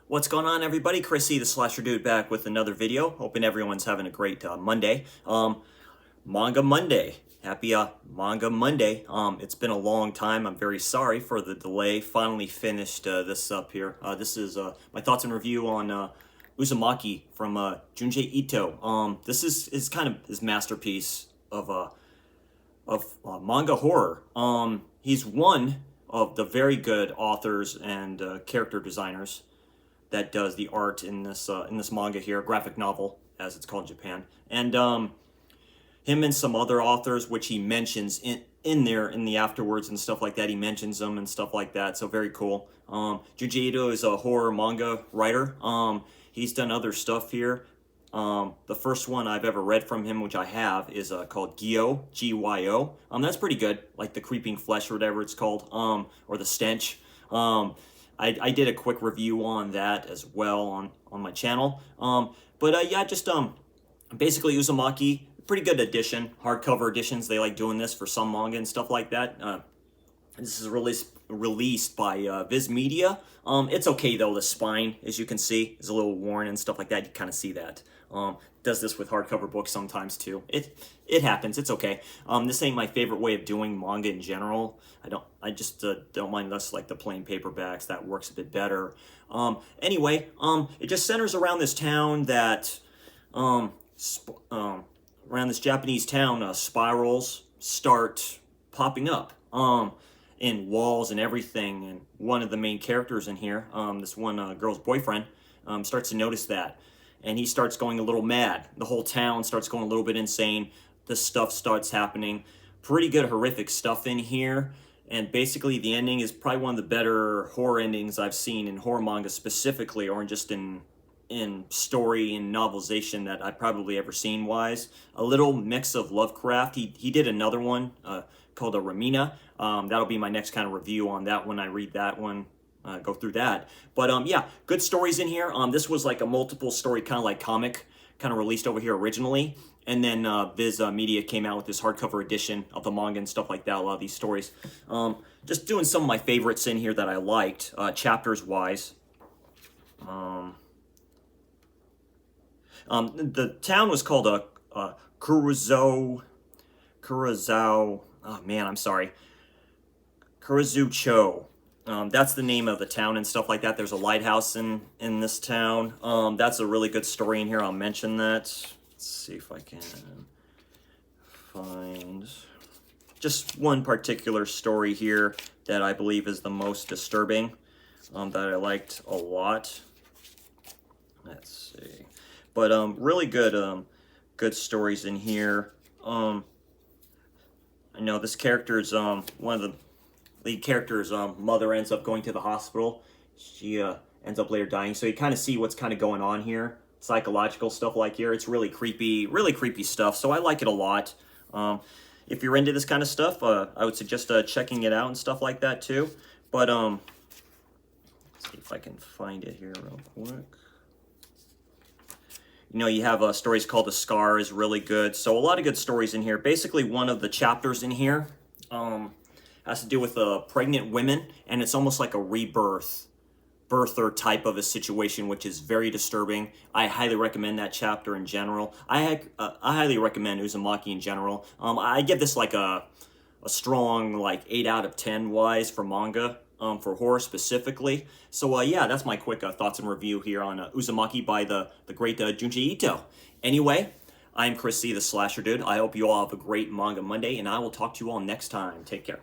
What's going on, everybody? Chrissy, the Slasher Dude, back with another video. Hoping everyone's having a great Monday. Manga Monday. Happy Manga Monday. It's been a long time. I'm very sorry for the delay. Finally finished this up here. This is my thoughts and review on Uzumaki from Junji Ito. This is kind of his masterpiece of manga horror. He's one of the very good authors and character designers that does the art in this manga here, graphic novel as it's called in Japan, and him and some other authors which he mentions in there in the afterwards and stuff like that. He mentions them and stuff like that, so very cool. Junji Ito is a horror manga writer. He's done other stuff here. The first one I've ever read from him, which I have, is called Gyo, G-Y-O. That's pretty good, like the creeping flesh or whatever it's called, or the stench. I did a quick review on that as well on my channel. Yeah, just basically Uzumaki, pretty good edition, hardcover editions. They like doing this for some manga and stuff like that. This is released by Viz Media. It's okay though. The spine, as you can see, is a little worn and stuff like that. You kind of see that. Does this with hardcover books sometimes too. It happens. It's okay. This ain't my favorite way of doing manga in general. I just don't mind less like the plain paperbacks. That works a bit better. Anyway, it just centers around this town that around this Japanese town, spirals start popping up in walls and everything. And one of the main characters in here, this one girl's boyfriend, starts to notice that. And he starts going a little mad. The whole town starts going a little bit insane. This stuff starts happening. Pretty good horrific stuff in here. And basically the ending is probably one of the better horror endings I've seen in horror manga specifically, or just in story and novelization that I've probably ever seen wise. A little mix of Lovecraft. He did another one called a Ramina. That'll be my next kind of review on that when I read that one. Go through that. But yeah, good stories in here. This was like a multiple story kind of like comic, kind of released over here originally. And then Viz Media came out with this hardcover edition of the manga and stuff like that, a lot of these stories. Just doing some of my favorites in here that I liked, chapters-wise. The town was called Kurazao, oh man, I'm sorry, Kurazucho. That's the name of the town and stuff like that. There's a lighthouse in this town. That's a really good story in here. I'll mention that. Let's see if I can find just one particular story here that I believe is the most disturbing, that I liked a lot. Let's see. But really good good stories in here. I know this character's one of the lead character's mother ends up going to the hospital. She ends up later dying. So you kind of see what's kind of going on here. Psychological stuff like here. It's really creepy stuff. So I like it a lot. If you're into this kind of stuff, I would suggest checking it out and stuff like that too. But let's see if I can find it here real quick. You know, you have stories called The Scar is really good. So a lot of good stories in here. Basically, one of the chapters in here has to do with pregnant women, and it's almost like a birther type of a situation, which is very disturbing. I highly recommend that chapter in general. I highly recommend Uzumaki in general. I give this like a strong like 8 out of 10 wise for manga. For horror specifically. So yeah, that's my quick thoughts and review here on Uzumaki by the great Junji Ito. Anyway, I'm Chris C, the Slasher Dude. I hope you all have a great Manga Monday, and I will talk to you all next time. Take care.